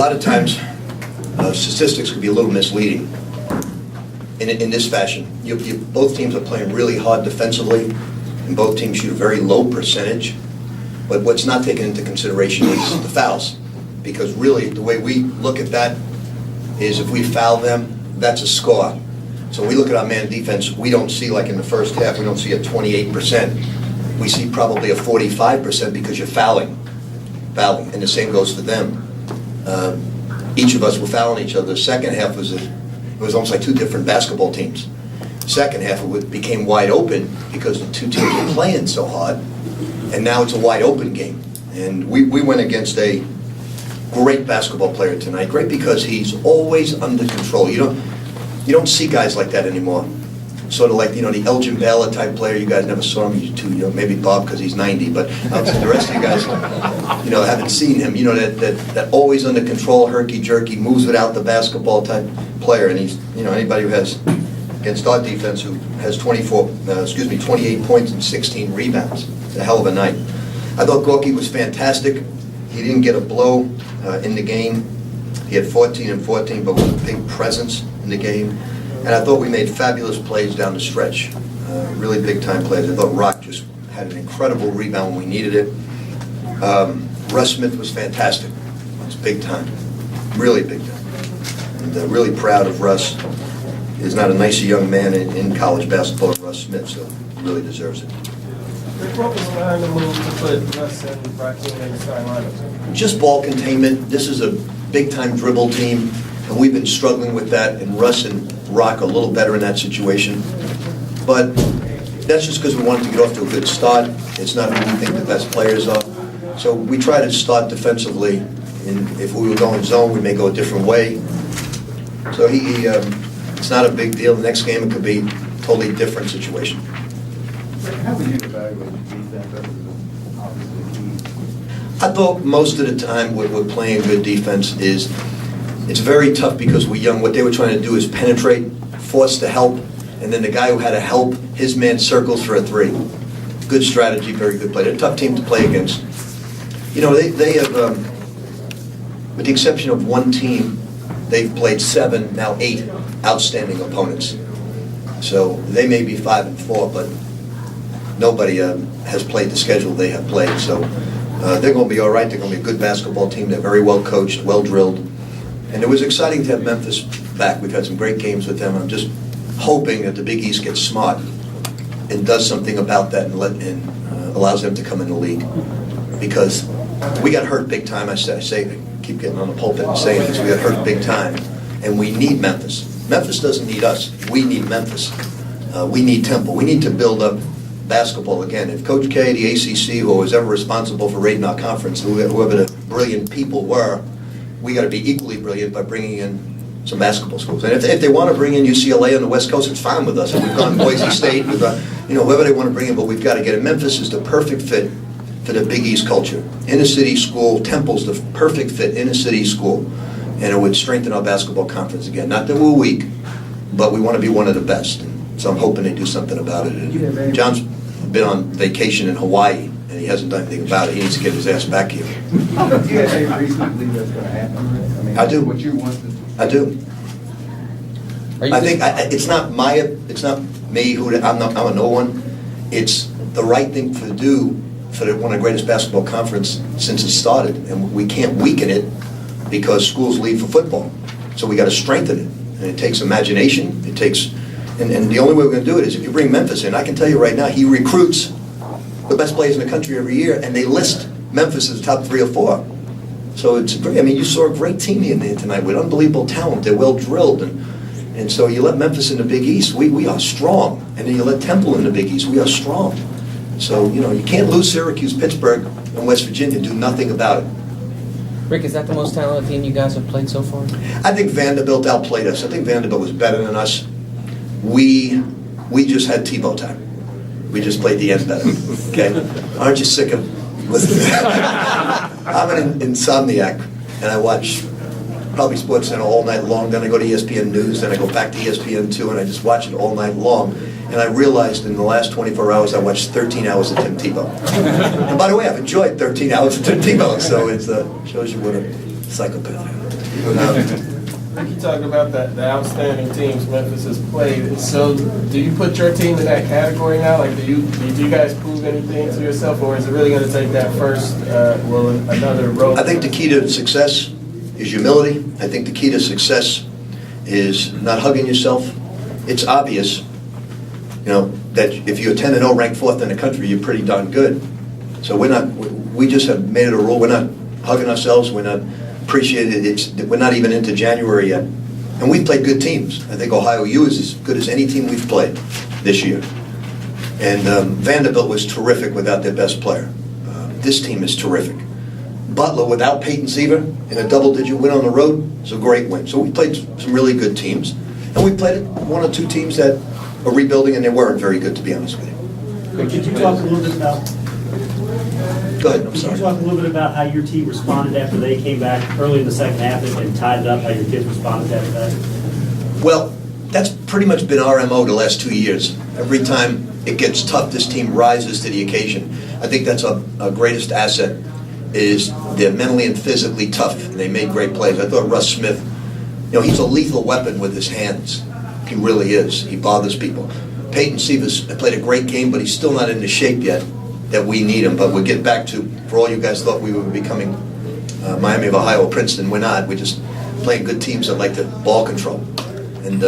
lot of times, statistics can be a little misleading in this fashion. Both teams are playing really hard defensively, and both teams shoot a very low percentage. But what's not taken into consideration is the fouls. Because really, the way we look at that is if we foul them, that's a score. So we look at our man defense, we don't see, like in the first half, we don't see a 28%. We see probably a 45% because you're fouling. And the same goes for them. Each of us were fouling each other. The second half was almost like two different basketball teams. Second half it became wide open because the two teams were playing so hard, and now it's a wide open game. And we went against a great basketball player tonight. Great because he's always under control. You don't see guys like that anymore. Sort of like, the Elgin Baylor type player. You guys never saw him. You're too young. Maybe Bob because he's 90. But the rest of you guys, haven't seen him. That always under control, herky-jerky, moves without the basketball type player. And he's, anybody who has, against our defense, who has 28 points and 16 rebounds. It's a hell of a night. I thought Gorky was fantastic. He didn't get a blow in the game. He had 14 and 14, but with a big presence in the game. And I thought we made fabulous plays down the stretch. Really big-time plays. I thought Rock just had an incredible rebound when we needed it. Russ Smith was fantastic. It was big time. Really big time. And really proud of Russ. There's not a nicer young man in college basketball than Russ Smith, so he really deserves it. What was behind the move to put Russ and Raheem in the starting lineup? Just ball containment. This is a big-time dribble team, and we've been struggling with that, and Russ and Rock are a little better in that situation. But that's just because we wanted to get off to a good start. It's not who we think the best players are. So we try to start defensively, and if we were going zone, we may go a different way. So it's not a big deal. The next game, it could be a totally different situation. How would you evaluate the defense? I thought most of the time we're playing good defense it's very tough because we're young. What they were trying to do is penetrate, force the help, and then the guy who had to help, his man circles for a three. Good strategy, very good play. They're a tough team to play against. They have, with the exception of one team, they've played 7, now 8 outstanding opponents. So they may be 5-4, but nobody has played the schedule they have played. So they're going to be all right. They're going to be a good basketball team. They're very well coached, well drilled. And it was exciting to have Memphis back. We've had some great games with them. I'm just hoping that the Big East gets smart and does something about that and allows them to come in the league. Because we got hurt big time. I keep getting on the pulpit and saying this. We got hurt big time. And we need Memphis. Memphis doesn't need us. We need Memphis. We need Temple. We need to build up basketball again. If Coach K, the ACC, who was ever responsible for rating our conference, whoever the brilliant people were, we got to be equally brilliant by bringing in some basketball schools. And if they want to bring in UCLA on the West Coast, it's fine with us. We've gone Boise State, we've got, whoever they want to bring in, but we've got to get it. Memphis is the perfect fit for the Big East culture. Inner city school, Temple's the perfect fit, inner city school. And it would strengthen our basketball conference again. Not that we're weak, but we want to be one of the best. And so I'm hoping they do something about it. And John's been on vacation in Hawaii, and he hasn't done anything about it. He needs to get his ass back here. Do you have any reason to believe that's going to happen? I do. What you want to... I do. I think it's not me who I'm a no one. It's the right thing to do for one of the greatest basketball conference since it started, and we can't weaken it because schools leave for football. So we got to strengthen it, and it takes imagination. It takes, and the only way we're going to do it is if you bring Memphis in. I can tell you right now, he recruits the best players in the country every year, and they list Memphis as top 3 or 4. So it's great. I mean, you saw a great team in there tonight with unbelievable talent. They're well drilled, and so you let Memphis in the Big East. We are strong, and then you let Temple in the Big East. We are strong. So you can't lose Syracuse, Pittsburgh, and West Virginia. Do nothing about it. Rick, is that the most talented team you guys have played so far? I think Vanderbilt outplayed us. I think Vanderbilt was better than us. We just had Tebow time. We just played the end better. Okay? Aren't you sick of listening to that? I'm an insomniac, and I watch probably SportsCenter all night long. Then I go to ESPN News, then I go back to ESPN2, and I just watch it all night long. And I realized in the last 24 hours, I watched 13 hours of Tim Tebow. And by the way, I've enjoyed 13 hours of Tim Tebow, so it shows you what a psychopath I am. Rick, you talked about the outstanding teams Memphis has played. So, do you put your team in that category now? Like, do you guys prove anything to yourself, or is it really going to take that first, another road? I think the key to success is humility. I think the key to success is not hugging yourself. It's obvious, that if you attend an O ranked fourth in the country, you're pretty darn good. So we just have made it a rule. We're not hugging ourselves. We're not appreciating it. We're not even into January yet. And we've played good teams. I think Ohio U is as good as any team we've played this year. And Vanderbilt was terrific without their best player. This team is terrific. Butler, without Peyton Seaver, in a double-digit win on the road, is a great win. So we played some really good teams. And we played one or two teams that are rebuilding, and they weren't very good, to be honest with you. Could you talk a little bit about... Go ahead, I'm Could sorry. you talk a little bit about how your team responded after they came back early in the second half and tied it up, how your kids responded after that? Well, that's pretty much been our MO the last 2 years. Every time it gets tough, this team rises to the occasion. I think that's our greatest asset, is they're mentally and physically tough, and they made great plays. I thought Russ Smith, he's a lethal weapon with his hands. He really is. He bothers people. Peyton Seaver's played a great game, but he's still not in the shape yet that we need him. But we'll get back to, for all you guys thought we were becoming Miami of Ohio or Princeton, we're not. We're just playing good teams that like the ball control. And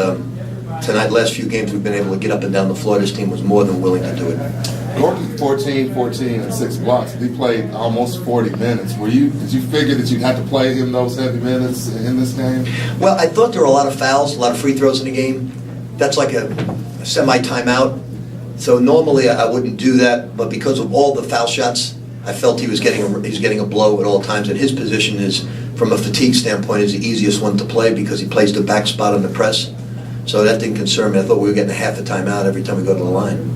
tonight, last few games, we've been able to get up and down the floor. This team was more than willing to do it. Gordon, 14, and 6 blocks. He played almost 40 minutes. Did you figure that you'd have to play him those heavy minutes in this game? Well, I thought there were a lot of fouls, a lot of free throws in the game. That's like a semi-timeout. So normally I wouldn't do that, but because of all the foul shots, I felt he was getting a blow at all times. And his position is, from a fatigue standpoint, is the easiest one to play because he plays the back spot on the press. So that didn't concern me. I thought we were getting a half a timeout every time we go to the line.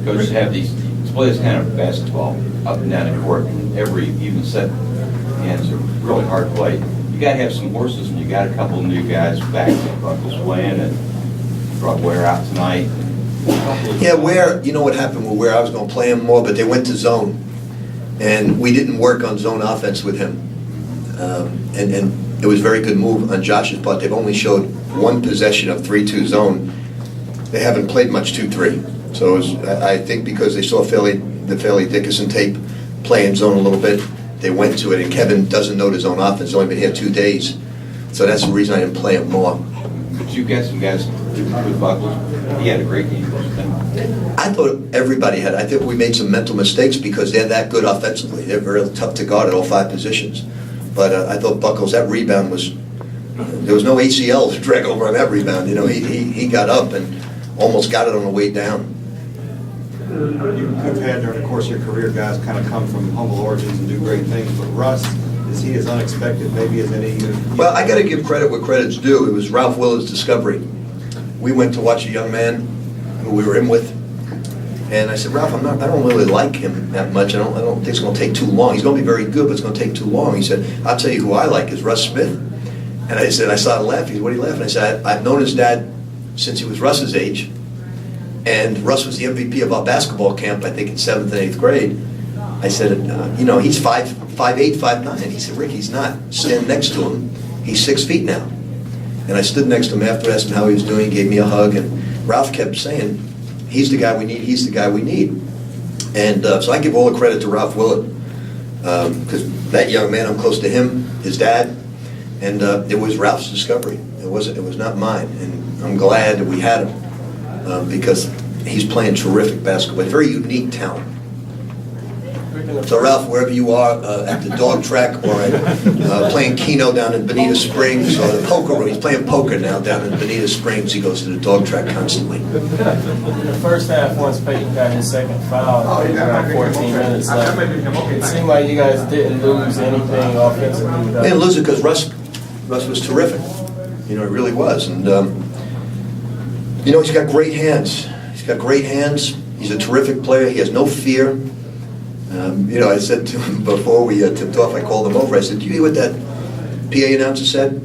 Coaches have these plays kind of basketball up and down the court, and every even set, and it's a really hard play. You got to have some horses, and you got a couple of new guys back. Buckles playing, and brought Ware out tonight. Yeah, Ware, you know what happened with Ware? I was going to play him more, but they went to zone, and we didn't work on zone offense with him. And it was a very good move on Josh's part. They've only showed one possession of 3-2 zone. They haven't played much 2-3. So I think because they saw the Fairleigh Dickinson tape playing zone a little bit, they went to it. And Kevin doesn't know his own offense. He's only been here 2 days. So that's the reason I didn't play him more. But you got some guys with Buckles. He had a great game. I thought everybody had. I think we made some mental mistakes because they're that good offensively. They're very tough to guard at all 5 positions. But I thought Buckles, that rebound was, there was no ACL to drag over on that rebound. He got up and almost got it on the way down. You have had during the course of your career guys kind of come from humble origins and do great things, but Russ, is he as unexpected maybe as any? Well, I got to give credit where credit's due. It was Ralph Willard's discovery. We went to watch a young man who we were in with, and I said, Ralph, I don't really like him that much. I don't think it's going to take too long. He's going to be very good, but it's going to take too long. He said, I'll tell you who I like is Russ Smith. And I said, I started laughing. He said, what are you laughing? I said, I've known his dad since he was Russ's age. And Russ was the MVP of our basketball camp, I think, in 7th and 8th grade. I said, he's 5'8", 5'9". He said, Rick, he's not. Stand next to him. He's 6 feet now. And I stood next to him after, asked him how he was doing. He gave me a hug. And Ralph kept saying, he's the guy we need. He's the guy we need. And so I give all the credit to Ralph Willard. Because that young man, I'm close to him, his dad. And it was Ralph's discovery. It was not mine. And I'm glad that we had him. Because he's playing terrific basketball, very unique talent. So Ralph, wherever you are, at the dog track or at, playing Keno down in Bonita Springs or the poker room, he's playing poker now down in Bonita Springs. He goes to the dog track constantly. In the first half, once Peyton got his second foul, about 14 minutes left, it seemed like you guys didn't lose anything offensively. They didn't lose it because Russ was terrific. He really was. And he's got great hands. He's got great hands. He's a terrific player. He has no fear. I said to him before we tipped off, I called him over. I said, do you hear what that PA announcer said?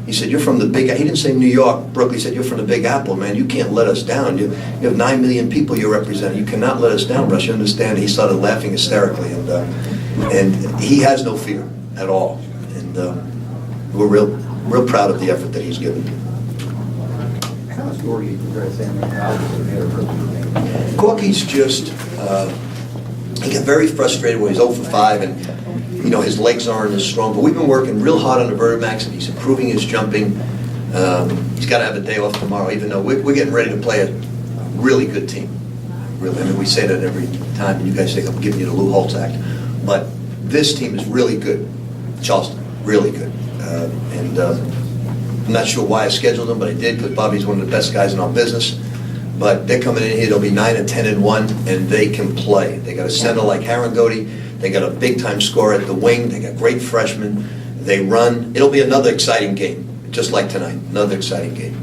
He said, you're from the big, he didn't say New York, Brooklyn. He said, you're from the Big Apple, man. You can't let us down. You have 9 million people you're representing. You cannot let us down, Russ. You understand? He started laughing hysterically. And he has no fear at all. And we're real proud of the effort that he's given. How is Gorgie progressing? How is he better rookie? Corky's just, he got very frustrated when he's 0 for 5, and, his legs aren't as strong. But we've been working real hard on the Vertimax, and he's improving his jumping. He's got to have a day off tomorrow, even though we're getting ready to play a really good team. Really, I mean, we say that every time, and you guys think I'm giving you the Lou Holtz act. But this team is really good. Charleston, really good. I'm not sure why I scheduled them, but I did, because Bobby's one of the best guys in our business. But they're coming in here, they'll be 9-10-1, and they can play. They got a center like Harangody, they got a big-time scorer at the wing, they got great freshmen, they run. It'll be another exciting game, just like tonight, another exciting game.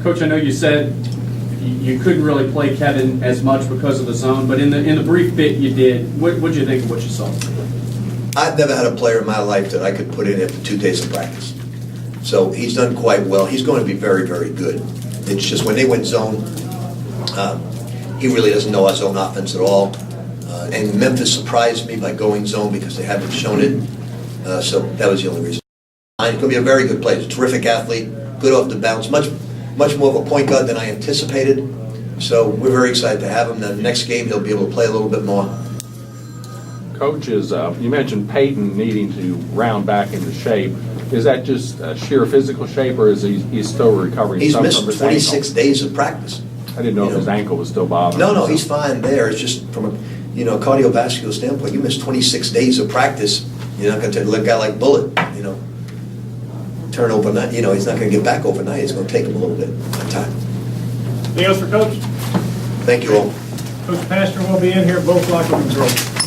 Coach, I know you said you couldn't really play Kevin as much because of the zone, but in the brief bit you did, what'd you think of what you saw? I've never had a player in my life that I could put in after 2 days of practice. So he's done quite well. He's going to be very, very good. It's just when they went zone, he really doesn't know our zone offense at all. And Memphis surprised me by going zone because they haven't shown it. So that was the only reason. He's going to be a very good player. He's a terrific athlete, good off the bounce, much more of a point guard than I anticipated. So we're very excited to have him. Then the next game he'll be able to play a little bit more. Coaches, you mentioned Peyton needing to round back into shape. Is that just sheer physical shape, or is he's still recovering? He's some missed from his 26 ankle? days of practice. I didn't know if his ankle was still bothering him. No, he's fine there. It's just from a cardiovascular standpoint. You miss 26 days of practice, you're not going to take a guy like Bullitt, turn overnight. He's not going to get back overnight. It's going to take him a little bit of time. Anything else for Coach? Thank you all. Coach Pastor will be in here, both locker rooms are open.